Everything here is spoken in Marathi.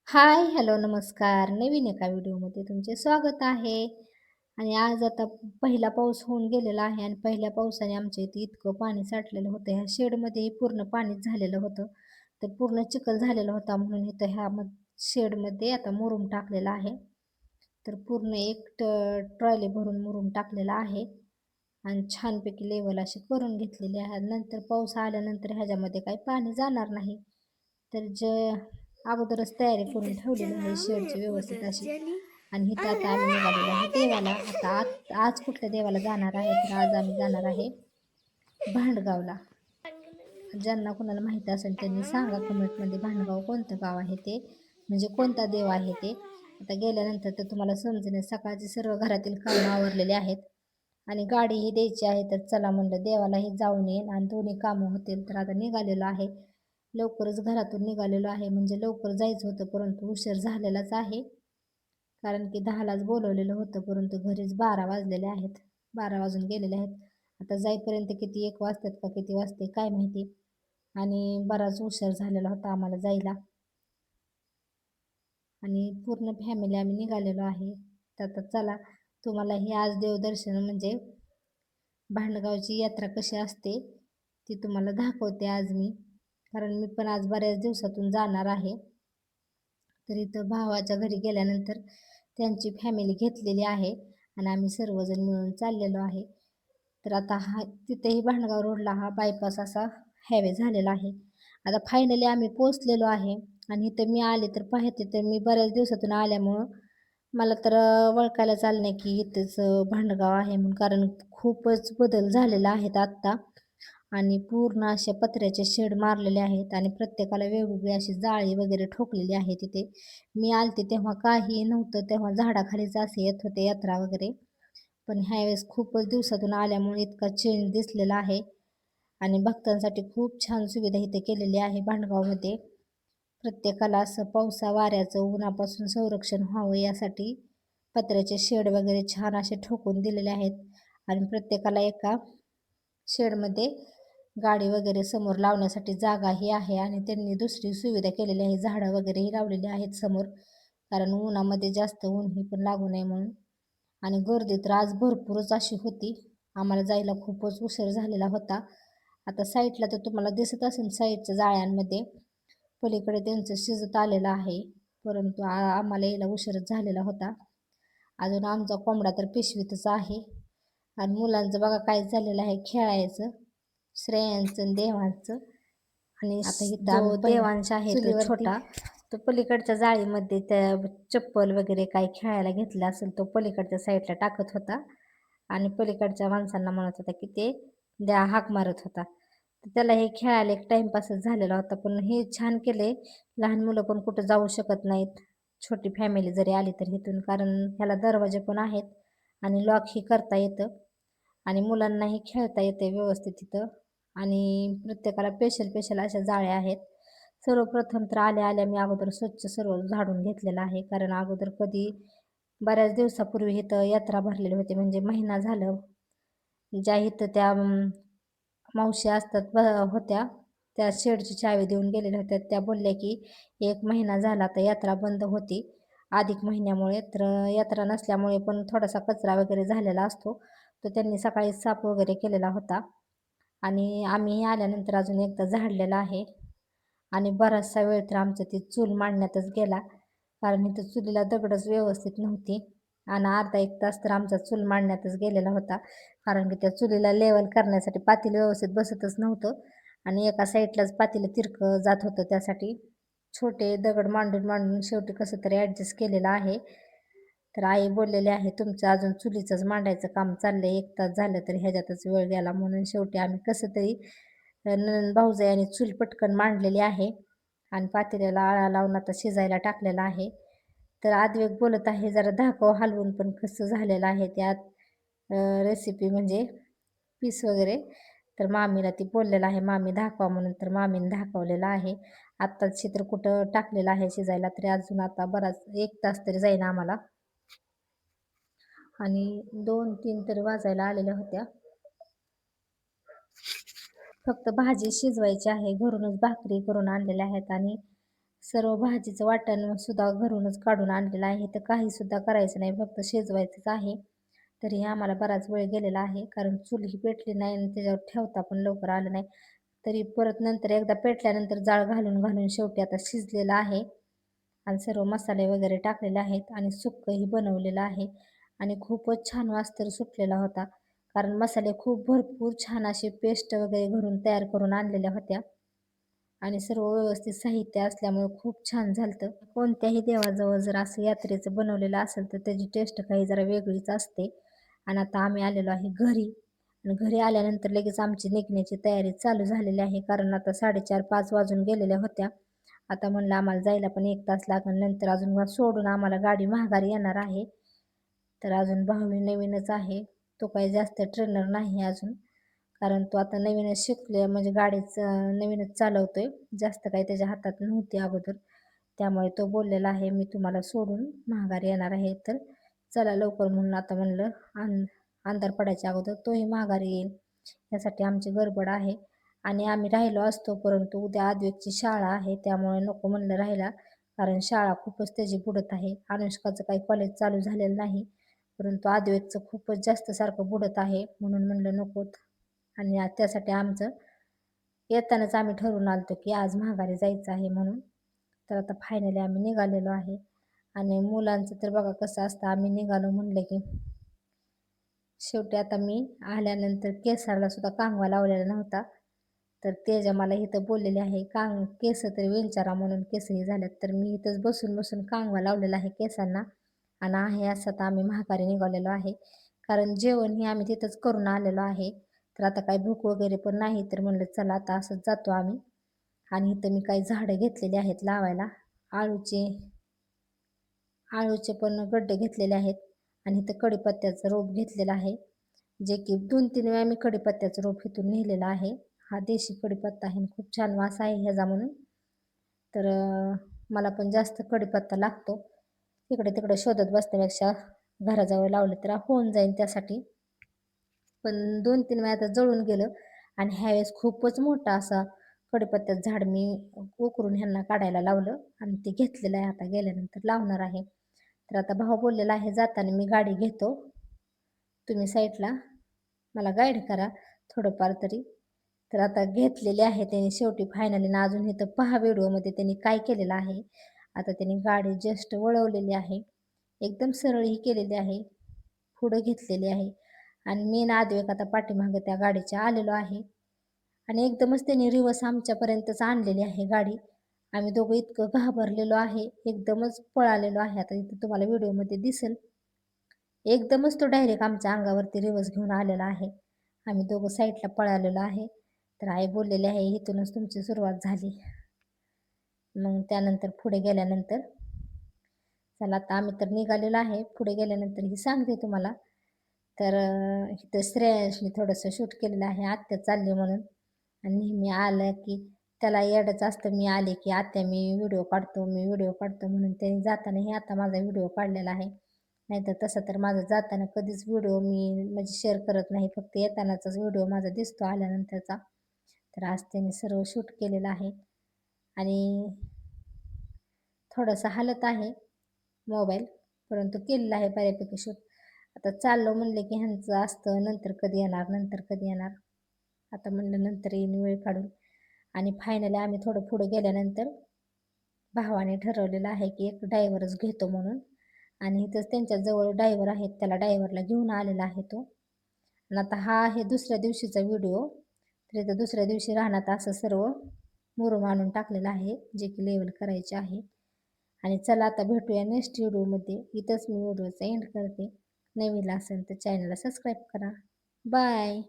हाय, हॅलो, नमस्कार. नवीन एका व्हिडिओमध्ये तुमचे स्वागत आहे. आणि आज आता पहिला पाऊस होऊन गेलेला आहे आणि पहिल्या पावसाने आमच्या इथे इतकं पाणी साठलेलं होतं. ह्या शेडमध्येही पूर्ण पाणीच झालेलं होतं. तर पूर्ण चिखल झालेला होता म्हणून इथं शेडमध्ये आता मुरुम टाकलेला आहे. तर पूर्ण एक ट्रॉली भरून मुरुम टाकलेला आहे आणि छानपैकी लेवल अशी करून घेतलेली आहे. नंतर पाऊस आल्यानंतर ह्याच्यामध्ये काही पाणी जाणार नाही. तर अगोदरच तयारी करून ठेवलेली आहे शेडची व्यवस्थित अशी. आणि इथं आता आम्ही निघालेलो आहे देवाला. आता आज कुठल्या देवाला जाणार आहे, तर आज आम्ही जाणार आहे भांडगावला. ज्यांना कोणाला माहिती असेल त्यांनी सांगा कमेंटमध्ये भांडगाव कोणतं गाव आहे ते, म्हणजे कोणता देव आहे ते. आता गेल्यानंतर तर तुम्हाला समजेल. सकाळचे सर्व घरातील कामं आवरलेले आहेत आणि गाडीही द्यायची आहे. तर चला म्हणलं देवालाही जाऊन येईन आणि दोन्ही कामं होतील. तर आता निघालेलो आहे, लवकरच घरातून निघालेलो आहे. म्हणजे लवकर जायचं होतं परंतु उशीर झालेलाच आहे. कारण की 10लाच बोलवलेलं होतं परंतु घरीच 12 वाजलेले आहेत. 12 वाजून गेलेले आहेत. आता जाईपर्यंत किती 1 वाजतात का किती वाजते काय माहिती. आणि बराच उशीर झालेला होता आम्हाला जायला. आणि पूर्ण फॅमिली आम्ही निघालेलो आहे. तर आता चला तुम्हालाही आज देवदर्शन म्हणजे भांडगावची यात्रा कशी असते ती तुम्हाला दाखवते आज मी. कारण मी पण आज बऱ्याच दिवसातून जाणार आहे. तर इथं भावाच्या घरी गेल्यानंतर त्यांची फॅमिली घेतलेली आहे आणि आम्ही सर्वजण मिळून चाललेलो आहे. तर आता तिथेही भांडगाव रोडला हा बायपास असा हायवे झालेला आहे. आता फायनली आम्ही पोचलेलो आहे आणि इथं मी आले तर पाहते तर मी बऱ्याच दिवसातून आल्यामुळं मला तर ओळखायला आलं नाही की इथेच भांडगाव आहे म्हणून. कारण खूपच बदल झालेला आहेत आत्ता. आणि पूर्ण असे पत्र्याचे शेड मारलेले आहेत आणि प्रत्येकाला वेगवेगळी अशी जाळी वगैरे ठोकलेली आहे तिथे. मी आलते तेव्हा काही नव्हतं, तेव्हा झाडाखालीच असे येत होते यात्रा वगैरे. पण ह्यावेळेस खूपच दिवसातून आल्यामुळे इतका चेंज दिसलेला आहे आणि भक्तांसाठी खूप छान सुविधा इथे केलेली आहे भांडगावमध्ये. प्रत्येकाला असं पावसा वाऱ्याचं उन्हापासून संरक्षण व्हावं यासाठी पत्र्याचे शेड वगैरे छान असे ठोकून दिलेले आहेत आणि प्रत्येकाला एका शेडमध्ये गाडी वगैरे समोर लावण्यासाठी जागाही आहे आणि त्यांनी दुसरी सुविधा केलेली आहे, झाडं वगैरेही लावलेली आहेत समोर. कारण उन्हामध्ये जास्त ऊनही पण लागू नये म्हणून. आणि गर्दी तर आज भरपूरच अशी होती. आम्हाला जायला खूपच उशीर झालेला होता. आता साईडला तर तुम्हाला दिसत असेल साईडच्या जाळ्यांमध्ये पलीकडे त्यांचं शिजत आलेलं आहे. परंतु आम्हाला यायला उशीरच झालेला होता. अजून आमचा कोंबडा तर पिशवीतच आहे आणि मुलांचं बघा काय झालेलं आहे खेळायचं, श्रेयांचं आणि देवांचं. आणि आता इथं जो देवांश आहे तो छोटा, तो पलीकडच्या जाळीमध्ये त्या चप्पल वगैरे काही खेळायला घेतलं असेल तो पलीकडच्या साईडला टाकत होता आणि पलीकडच्या माणसांना म्हणत होता की ते द्या, हाक मारत होता. तर त्याला हे खेळायला एक टाइमपासच झालेला होता. पण हे छान केले, लहान मुलं पण कुठं जाऊ शकत नाहीत, छोटी फॅमिली जरी आली तर इथून. कारण ह्याला दरवाजे पण आहेत आणि लॉकही करता येतं आणि मुलांनाही खेळता येते व्यवस्थित तिथं. आणि प्रत्येकाला स्पेशल स्पेशल अशा जाळ्या आहेत. सर्वप्रथम तर आल्या आल्या मी अगोदर स्वच्छ सर्व झाडून घेतलेलं आहे. कारण अगोदर कधी बऱ्याच दिवसापूर्वी इथं यात्रा भरलेली होती, म्हणजे महिना झालं. ज्या इथं त्या मावशी असतात होत्या, त्या शेडची चावी देऊन गेलेल्या होत्या. त्या बोलल्या की 1 महिना झाला तर यात्रा बंद होती अधिक महिन्यामुळे. तर यात्रा नसल्यामुळे पण थोडासा कचरा वगैरे झालेला असतो, तो त्यांनी सकाळी साफ वगैरे केलेला होता आणि आम्ही आल्यानंतर अजून एकदा झाडलेला आहे. आणि बराचसा वेळ तर आमचं ती चूल मांडण्यातच गेला. कारण इथं चुलीला दगडच व्यवस्थित नव्हती आणि अर्धा 1 तास तर आमचा चूल मांडण्यातच गेलेला होता. कारण की त्या चुलीला लेवल करण्यासाठी पातेलं व्यवस्थित बसतच नव्हतं आणि एका साईडलाच पातेलं तिरकं जात होतं. त्यासाठी छोटे दगड मांडून मांडून शेवटी कसं तरी ॲडजस्ट केलेलं आहे. तर आई बोललेली आहे तुमचं अजून चुलीचंच मांडायचं काम चाललंय, 1 तास झालं तरी ह्याच्यातच वेळ गेला. म्हणून शेवटी आम्ही कसं तरी नणंद भाऊजाई चूल पटकन मांडलेली आहे आणि पातेल्याला आळा लावून आता शिजायला टाकलेला आहे. तर आद्विक बोलत आहे जरा दाखव हलवून पण कसं झालेलं आहे त्यात रेसिपी म्हणजे पीस वगैरे. तर मामीला ती बोललेलं आहे मामी दाखवा म्हणून, तर मामीने दाखवलेलं आहे. आत्ताच चित्र कुठं टाकलेलं आहे शिजायला, तरी अजून आता बराच 1 तास तरी जाईन आम्हाला. आणि 2-3 तरी वाजायला आलेल्या होत्या. फक्त भाजी शिजवायची आहे. घरूनच भाकरी करून आणलेल्या आहेत आणि सर्व भाजीचं वाटण सुद्धा घरूनच काढून आणलेलं आहे. तर काही सुद्धा करायचं नाही, फक्त शिजवायचंच आहे. तरी आम्हाला बराच वेळ गेलेला आहे, कारण चूल ही पेटली नाही आणि त्याच्यावर ठेवता पण लवकर आलं नाही. तरी परत नंतर एकदा पेटल्यानंतर जाळ घालून घालून शेवटी आता शिजलेलं आहे आणि सर्व मसाले वगैरे टाकलेले आहेत आणि सुक्कंही बनवलेलं आहे आणि खूपच छान वास तर सुटलेला होता. कारण मसाले खूप भरपूर छान असे पेस्ट वगैरे घरून तयार करून आणलेल्या होत्या आणि सर्व व्यवस्थित साहित्य असल्यामुळे खूप छान झालं. कोणत्याही देवाजवळ जर असं यात्रेचं बनवलेलं असेल तर त्याची टेस्ट काही जरा वेगळीच असते. आणि आता आम्ही आलेलो आहे घरी आणि घरी आल्यानंतर लगेच आमची निघण्याची तयारी चालू झालेली आहे, कारण आता 4:30-5 वाजून गेलेल्या होत्या. आता म्हणलं आम्हाला जायला पण 1 तास लागेल, नंतर अजून सोडून आम्हाला गाडी माघारी येणार आहे. तर अजून भाऊ नवीनच आहे, तो काही जास्त ट्रेनर नाही अजून, कारण तो आता नवीनच शिकले म्हणजे गाडीचं नवीनच चालवतोय, जास्त काही त्याच्या हातात नव्हती अगोदर. त्यामुळे तो बोललेला आहे मी तुम्हाला सोडून माघारी येणार आहे, तर चला लवकर. म्हणून आता म्हणलं अंधार पडायच्या अगोदर तोही माघारी येईल, यासाठी आमची गडबड आहे. आणि आम्ही राहिलो असतो, परंतु उद्या आद्विकची शाळा आहे त्यामुळे नको म्हणलं राहिला, कारण शाळा खूपच त्याची बुडत आहे. अनुष्काचं काही कॉलेज चालू झालेलं नाही, परंतु आद्विकचं खूपच जास्त सारखं बुडत आहे, म्हणून म्हणलं नकोत. आणि त्यासाठी आमचं येतानाच आम्ही ठरवून आलतो की आज माघारी जायचं आहे म्हणून. तर आता फायनली आम्ही निघालेलो आहे. आणि मुलांचं तर बघा कसं असतं, आम्ही निघालो म्हणलं की शेवटी आता मी आल्यानंतर केसाला सुद्धा कांगवा लावलेला नव्हता, तर तेजा मला इथं बोललेले आहे केस तरी विंचारा म्हणून केसही झाल्यात. तर मी इथंच बसून बसून कांगवा लावलेला आहे केसांना आणि आहे असं तर आम्ही महागारी निघालेलो आहे, कारण जेवण हे आम्ही तिथंच करून आलेलो आहे. तर आता काही भूक वगैरे पण नाही, तर म्हणलं चला आता असंच जातो आम्ही. आणि इथं मी काही झाडं घेतलेली आहेत लावायला, आळूचे आळूचे पण गड्डे घेतलेले आहेत आणि इथं कढीपत्त्याचं रोप घेतलेलं आहे, जे की 2-3 वेळा मी कढीपत्त्याचं रोप इथून नेलेलं आहे. हा देशी कढीपत्ता आहे, खूप छान वास आहे ह्याचा म्हणून. तर मला पण जास्त कढीपत्ता लागतो, इकडे तिकडे शोधत बसण्यापेक्षा घराजवळ लावलं तर होऊन जाईल त्यासाठी. पण 2-3 वेळा तर जळून गेलं आणि ह्यावेळेस खूपच मोठा असा कढीपत्त्याचं झाड मी उकरून ह्यांना काढायला लावलं आणि ते घेतलेलं आहे, आता गेल्यानंतर लावणार आहे. तर आता भाऊ बोललेला आहे जाताना मी गाडी घेतो, तुम्ही साईडला मला गाईड करा थोडंफार तरी. तर आता घेतलेले आहे त्यांनी शेवटी फायनली. ना अजून इथं पहा व्हिडिओमध्ये त्यांनी काय केलेलं आहे. आता त्यांनी गाडी जस्ट वळवलेली आहे, एकदम सरळ ही केलेली आहे, पुढं घेतलेली आहे आणि मी ना आद्विक आता पाठीमागं त्या गाडीच्या आलेलो आहे आणि एकदमच त्यांनी रिवर्स आमच्यापर्यंतच आणलेली आहे गाडी. आम्ही दोघं इतकं घाबरलेलो आहे, एकदमच पळालेलो आहे. आता इथं तुम्हाला व्हिडिओमध्ये दिसेल, एकदमच तो डायरेक्ट आमच्या अंगावरती रिवर्स घेऊन आलेला आहे. आम्ही दोघं साईडला पळालेलो आहे. तर आई बोललेली आहे इथूनच तुमची सुरुवात झाली. मग त्यानंतर पुढे गेल्यानंतर चला आता आम्ही तर निघालेलो आहे, पुढे गेल्यानंतर ही सांगते तुम्हाला. तर इथं श्रेयांशनी थोडंसं शूट केलेलं आहे, आत्या चालली म्हणून. आणि नेहमी आलं की त्याला येडच असतं, मी आले की आत्या मी व्हिडिओ काढतो, मी व्हिडिओ काढतो म्हणून. त्याने जातानाही आता माझा व्हिडिओ काढलेला आहे, नाहीतर तसं तर माझं जाताना कधीच व्हिडिओ मी म्हणजे शेअर करत नाही, फक्त येतानाचाच व्हिडिओ माझा दिसतो आल्यानंतरचा. तर आज त्याने सर्व शूट केलेलं आहे आणि थोडंसं हालत आहे मोबाईल, परंतु केलेलं आहे बऱ्यापैकी शूट. आता चाललो म्हणले की ह्यांचं असतं नंतर कधी येणार, नंतर कधी येणार. आता म्हणलं नंतर येईन वेळ काढून. आणि फायनली आम्ही थोडं पुढे गेल्यानंतर भावाने ठरवलेलं आहे की एक ड्रायव्हरच घेतो म्हणून, आणि इथंच त्यांच्या जवळ ड्रायव्हर आहेत, त्याला ड्रायव्हरला घेऊन आलेला आहे तो. आणि आता हा आहे दुसऱ्या दिवशीचा व्हिडिओ. तर इथं दुसऱ्या दिवशी राहण्यात असं सर्व मुरुम आणून टाकलेलं आहे, जे की लेवल करायचे आहे. आणि चला आता भेटूया नेक्स्ट व्हिडिओमध्ये. इथंच मी व्हिडिओचा एंड करते. नवीन असेल तर चॅनलला सबस्क्राईब करा. बाय.